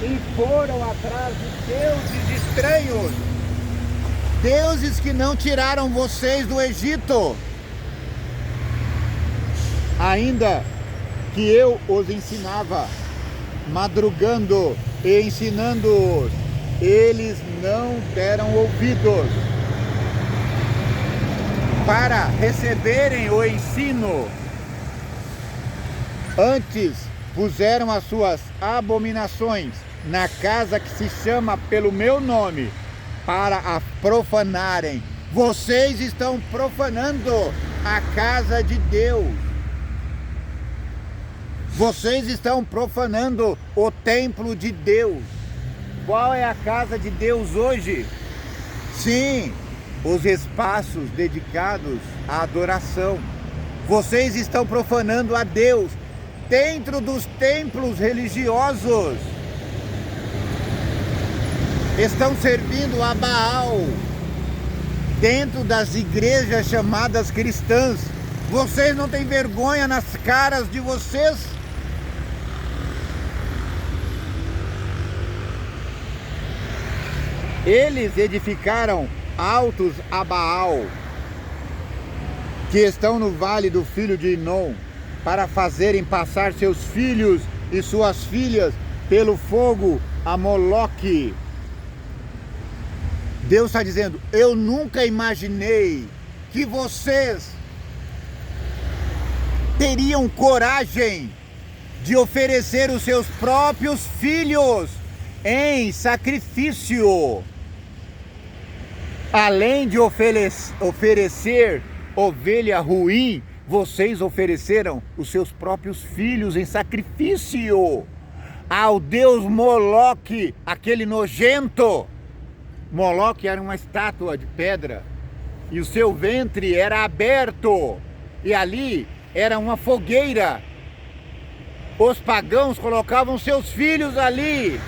e foram atrás de deuses estranhos. Deuses que não tiraram vocês do Egito. Ainda que eu os ensinava, madrugando e ensinando-os, eles não deram ouvidos. para receberem o ensino. Antes puseram as suas abominações na casa que se chama pelo meu nome, para a profanarem. Vocês estão profanando a casa de Deus. Vocês estão profanando o templo de Deus. Qual é a casa de Deus hoje? Sim, os espaços dedicados à adoração. Vocês estão profanando a Deus dentro dos templos religiosos. Estão servindo a Baal dentro das igrejas chamadas cristãs. Vocês não têm vergonha nas caras de vocês? Eles edificaram altos a Baal, que estão no vale do filho de Inom, para fazerem passar seus filhos e suas filhas pelo fogo a Moloque. Deus está dizendo, eu nunca imaginei que vocês teriam coragem de oferecer os seus próprios filhos em sacrifício. Além de oferecer ovelha ruim, vocês ofereceram os seus próprios filhos em sacrifício ao deus Moloque, aquele nojento. Moloque era uma estátua de pedra e o seu ventre era aberto e ali era uma fogueira. Os pagãos colocavam seus filhos ali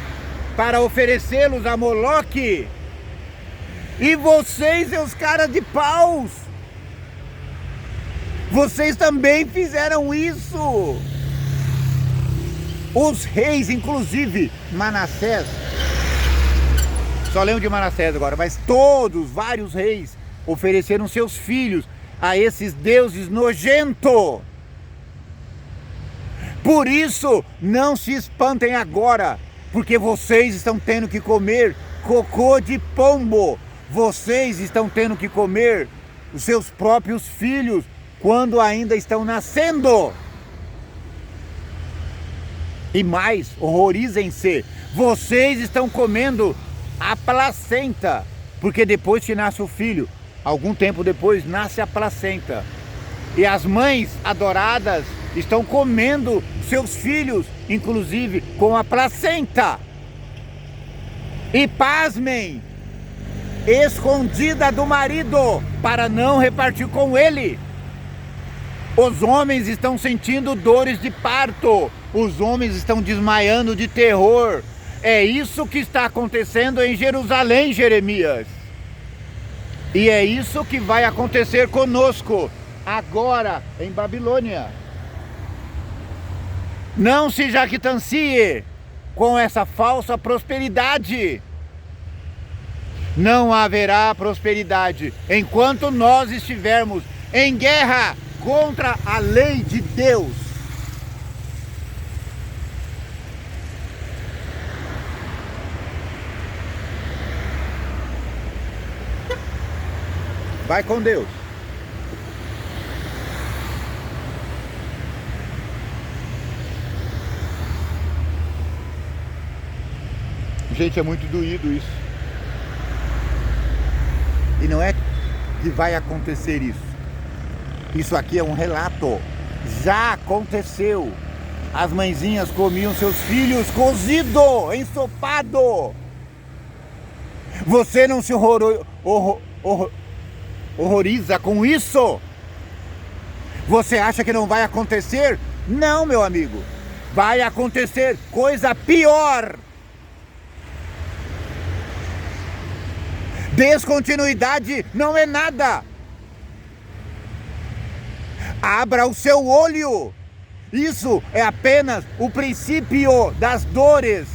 para oferecê-los a Moloque. E vocês, seus caras de paus, vocês também fizeram isso. Os reis, inclusive Manassés, só lembro de Manassés agora, mas todos, vários reis, ofereceram seus filhos a esses deuses nojentos. Por isso, não se espantem agora, porque vocês estão tendo que comer cocô de pombo. Vocês estão tendo que comer os seus próprios filhos quando ainda estão nascendo. E mais, horrorizem-se, vocês estão comendo a placenta, porque depois que nasce o filho, algum tempo depois nasce a placenta. E as mães adoradas estão comendo seus filhos, inclusive com a placenta. E pasmem, escondida do marido, para não repartir com ele. Os homens estão sentindo dores de parto, os homens estão desmaiando de terror. É isso que está acontecendo em Jerusalém, Jeremias. E é isso que vai acontecer conosco agora em Babilônia. Não se jactancie com essa falsa prosperidade. Não haverá prosperidade enquanto nós estivermos em guerra contra a lei de Deus. Vai com Deus. Gente, é muito doído isso. E não é que vai acontecer isso. Isso aqui é um relato. Já aconteceu. As mãezinhas comiam seus filhos cozido, ensopado. Você não se horroriza com isso? Você acha que não vai acontecer? Não, meu amigo. Vai acontecer coisa pior. Descontinuidade não é nada. Abra o seu olho. Isso é apenas o princípio das dores.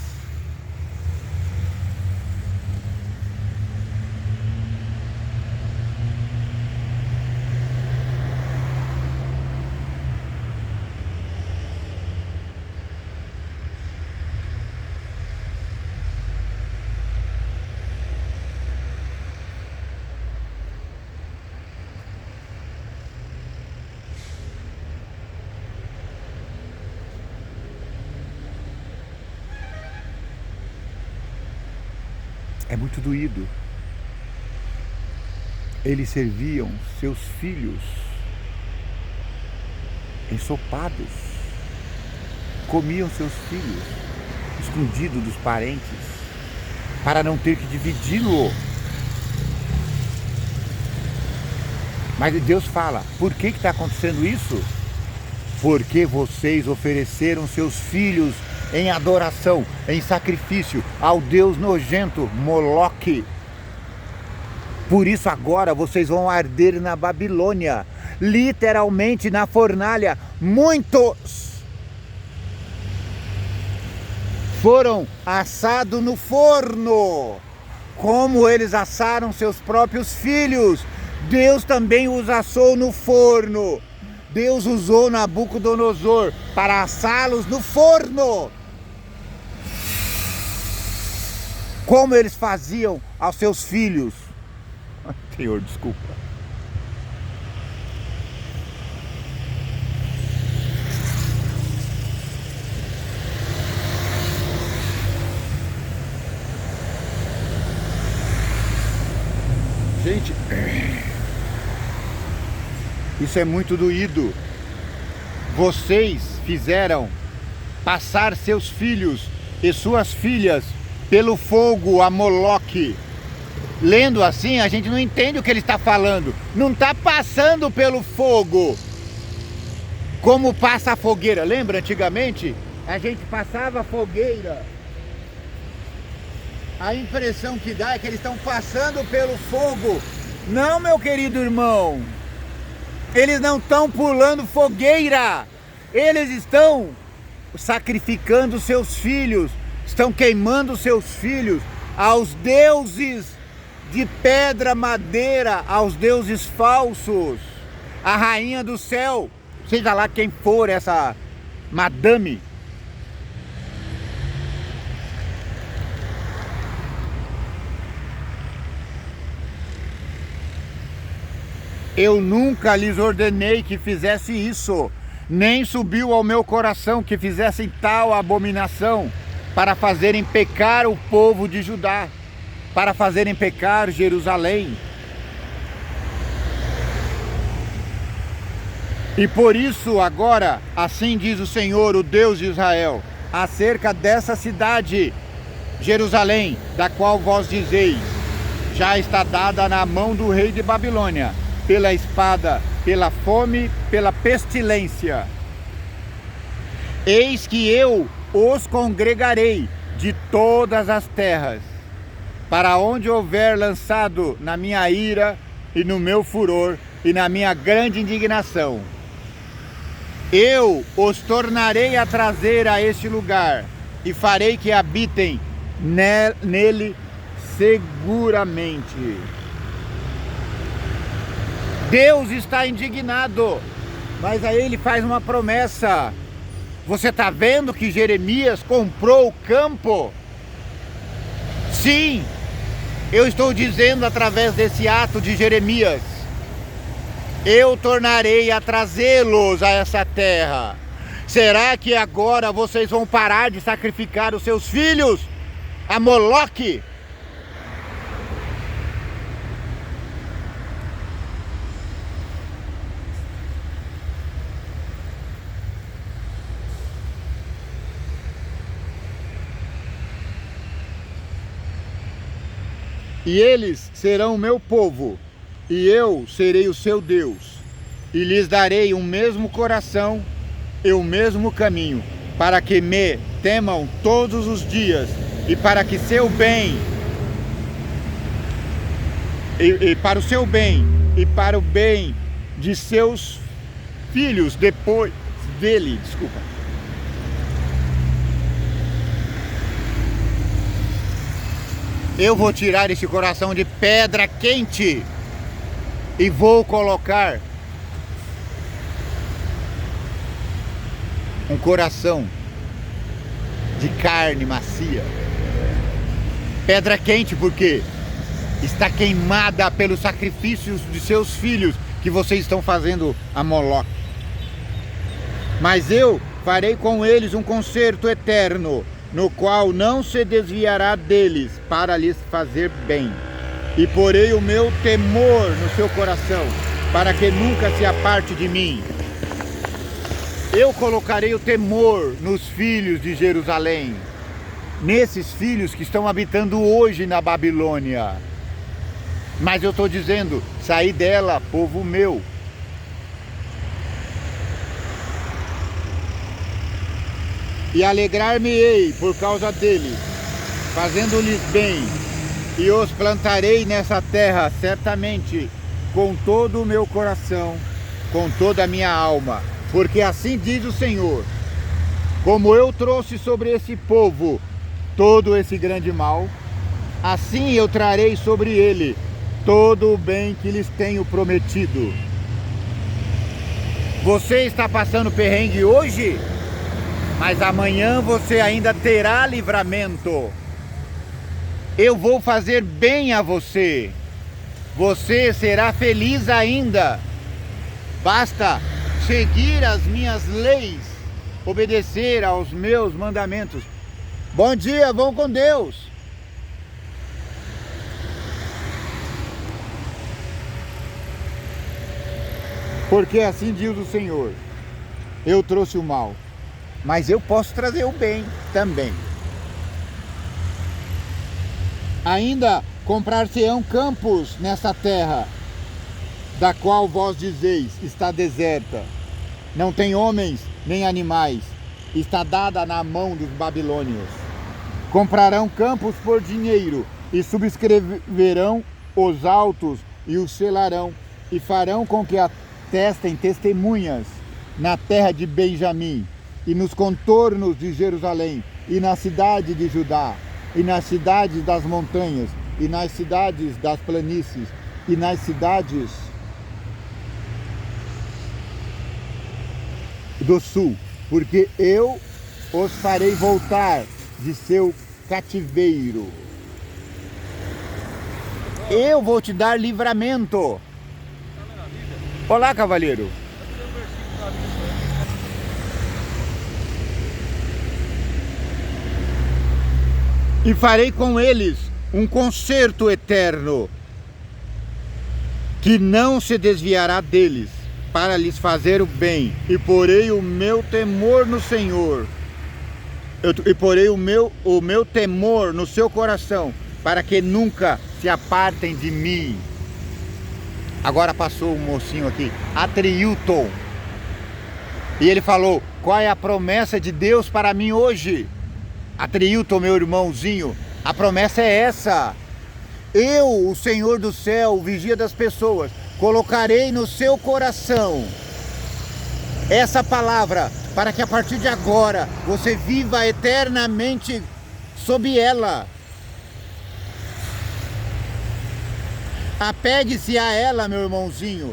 é muito doído. Eles serviam seus filhos ensopados, comiam seus filhos escondidos dos parentes, para não ter que dividi-lo. Mas Deus fala, por que está acontecendo isso? Porque vocês ofereceram seus filhos em adoração, em sacrifício ao Deus nojento, Moloque. Por isso agora vocês vão arder na Babilônia, literalmente na fornalha. Muitos foram assados no forno, como eles assaram seus próprios filhos. Deus também os assou no forno. Deus usou Nabucodonosor para assá-los no forno, como eles faziam aos seus filhos. Senhor, desculpa. Gente, isso é muito doído. Vocês fizeram passar seus filhos e suas filhas pelo fogo a Moloque. Lendo assim, a gente não entende o que ele está falando. Não está passando pelo fogo como passa a fogueira. Lembra antigamente? A gente passava a fogueira. A impressão que dá é que eles estão passando pelo fogo. Não, meu querido irmão. Eles não estão pulando fogueira. Eles estão sacrificando seus filhos. Estão queimando seus filhos aos deuses de pedra, madeira, aos deuses falsos. A rainha do céu, seja lá quem for essa madame. Eu nunca lhes ordenei que fizesse isso, nem subiu ao meu coração que fizessem tal abominação, para fazerem pecar o povo de Judá, para fazerem pecar Jerusalém. E por isso agora, assim diz o Senhor, o Deus de Israel, acerca dessa cidade, Jerusalém, da qual vós dizeis, já está dada na mão do rei de Babilônia, pela espada, pela fome, pela pestilência. Eis que eu os congregarei de todas as terras, para onde houver lançado na minha ira e no meu furor e na minha grande indignação. Eu os tornarei a trazer a este lugar e farei que habitem nele seguramente. Deus está indignado, mas aí ele faz uma promessa. Você está vendo que Jeremias comprou o campo? Sim, eu estou dizendo através desse ato de Jeremias, eu tornarei a trazê-los a essa terra. Será que agora vocês vão parar de sacrificar os seus filhos a Moloque? E eles serão o meu povo, e eu serei o seu Deus, e lhes darei o mesmo coração e o mesmo caminho, para que me temam todos os dias, e para que seu bem, e para o seu bem, e para o bem de seus filhos depois dele, Eu vou tirar esse coração de pedra quente e vou colocar um coração de carne macia. Pedra quente porque está queimada pelos sacrifícios de seus filhos que vocês estão fazendo a Moloque. Mas eu farei com eles um concerto eterno no qual não se desviará deles para lhes fazer bem. E porei o meu temor no seu coração, para que nunca se aparte de mim. Eu colocarei o temor nos filhos de Jerusalém, nesses filhos que estão habitando hoje na Babilônia. Mas eu estou dizendo, saí dela, povo meu. E alegrar-me-ei por causa deles, fazendo-lhes bem, e os plantarei nessa terra, certamente, com todo o meu coração, com toda a minha alma. Porque assim diz o Senhor, como eu trouxe sobre esse povo todo esse grande mal, assim eu trarei sobre ele todo o bem que lhes tenho prometido. Você está passando perrengue hoje? Mas amanhã você ainda terá livramento. Eu vou fazer bem a você. Você será feliz ainda. Basta seguir as minhas leis, obedecer aos meus mandamentos. Bom dia, vão com Deus. Porque assim diz o Senhor, eu trouxe o mal, mas eu posso trazer o bem também. Ainda comprar-se-ão campos nessa terra, da qual vós dizeis, está deserta, não tem homens nem animais, está dada na mão dos babilônios. Comprarão campos por dinheiro, e subscreverão os autos, e os selarão, e farão com que atestem testemunhas na terra de Benjamim, e nos contornos de Jerusalém, e na cidade de Judá, e nas cidades das montanhas, e nas cidades das planícies, e nas cidades do sul, porque eu os farei voltar de seu cativeiro. Eu vou te dar livramento. Olá, cavaleiro. E farei com eles um concerto eterno, que não se desviará deles, para lhes fazer o bem. E porei o meu temor no Senhor. E porei o meu temor no seu coração, para que nunca se apartem de mim. Agora passou um mocinho aqui, Atriilton, e ele falou, qual é a promessa de Deus para mim hoje? Atriilton, meu irmãozinho, a promessa é essa: eu, o Senhor do céu, o vigia das pessoas, colocarei no seu coração essa palavra, para que a partir de agora você viva eternamente sob ela. Apegue-se a ela, meu irmãozinho.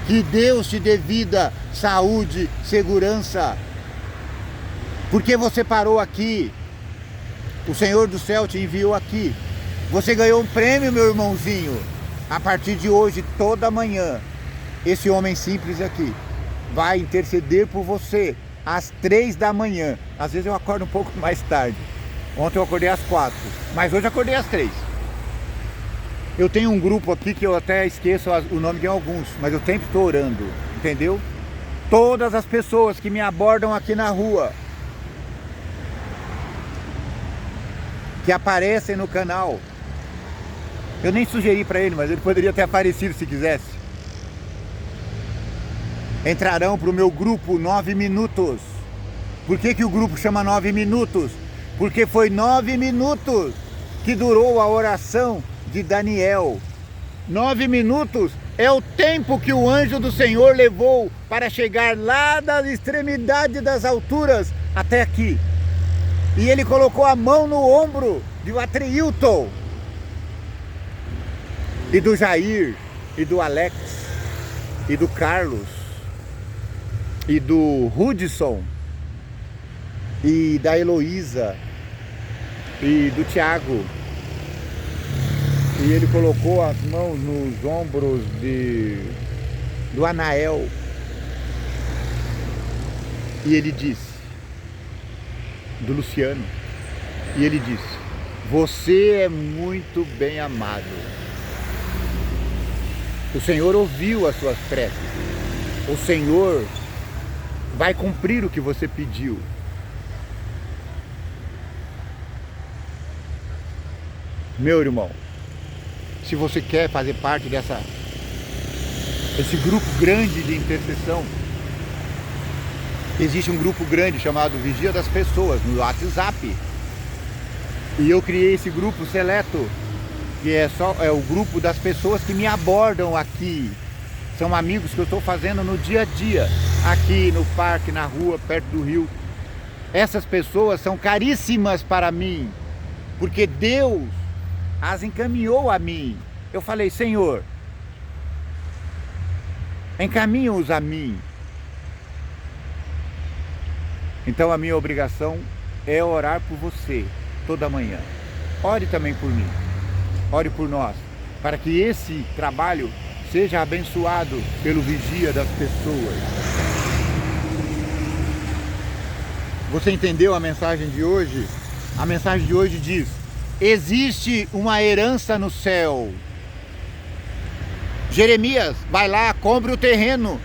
Que Deus te dê vida, saúde, segurança. Porque você parou aqui. O Senhor do céu te enviou aqui. Você ganhou um prêmio, meu irmãozinho. A partir de hoje, toda manhã, esse homem simples aqui vai interceder por você às 3 da manhã. Às vezes eu acordo um pouco mais tarde. Ontem eu acordei às 4, mas hoje eu acordei às 3. Eu tenho um grupo aqui que eu até esqueço o nome de alguns, mas eu sempre estou orando, entendeu? Todas as pessoas que me abordam aqui na rua, que aparecem no canal, eu nem sugeri para ele, mas ele poderia ter aparecido se quisesse. Entrarão para o meu grupo 9 minutos. Por que o grupo chama 9 minutos? Porque foi 9 minutos que durou a oração de Daniel. 9 minutos é o tempo que o anjo do Senhor levou para chegar lá da extremidade das alturas até aqui. E ele colocou a mão no ombro de Atriilton, e do Jair, e do Alex, e do Carlos, e do Hudson, e da Heloísa, e do Tiago. E ele colocou as mãos nos ombros do Anael. E ele disse, do Luciano, E ele disse: você é muito bem amado. O Senhor ouviu as suas preces. O Senhor vai cumprir o que você pediu. Meu irmão, se você quer fazer parte desse grupo grande de intercessão, existe um grupo grande chamado Vigia das Pessoas no WhatsApp. E eu criei esse grupo seleto, que é o grupo das pessoas que me abordam aqui. São amigos que eu estou fazendo no dia a dia, aqui no parque, na rua, perto do rio. Essas pessoas são caríssimas para mim, porque Deus as encaminhou a mim. Eu falei: Senhor, encaminha-os a mim. Então a minha obrigação é orar por você toda manhã. Ore também por mim, ore por nós, para que esse trabalho seja abençoado pelo Vigia das Pessoas. Você entendeu a mensagem de hoje? A mensagem de hoje diz: existe uma herança no céu. Jeremias, vai lá, compre o terreno.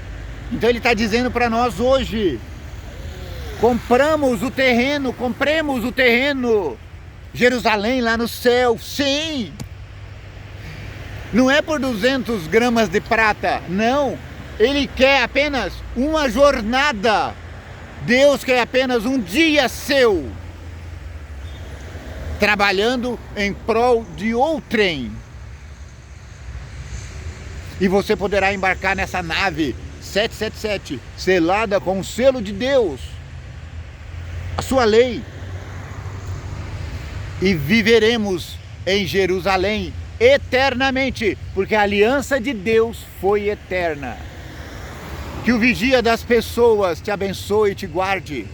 Então ele está dizendo para nós hoje: compremos o terreno. Jerusalém lá no céu, sim. Não é por 200 gramas de prata, não. Ele quer apenas uma jornada. Deus quer apenas um dia seu, trabalhando em prol de outrem. E você poderá embarcar nessa nave 777, selada com o selo de Deus, a sua lei. E viveremos em Jerusalém eternamente, porque a aliança de Deus foi eterna. Que o Vigia das Pessoas te abençoe e te guarde.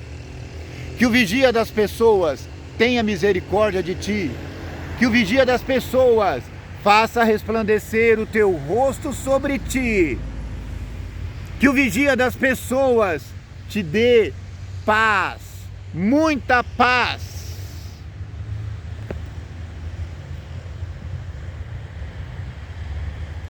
Que o Vigia das Pessoas tenha misericórdia de ti. Que o Vigia das Pessoas faça resplandecer o teu rosto sobre ti. Que o Vigia das Pessoas te dê paz, muita paz.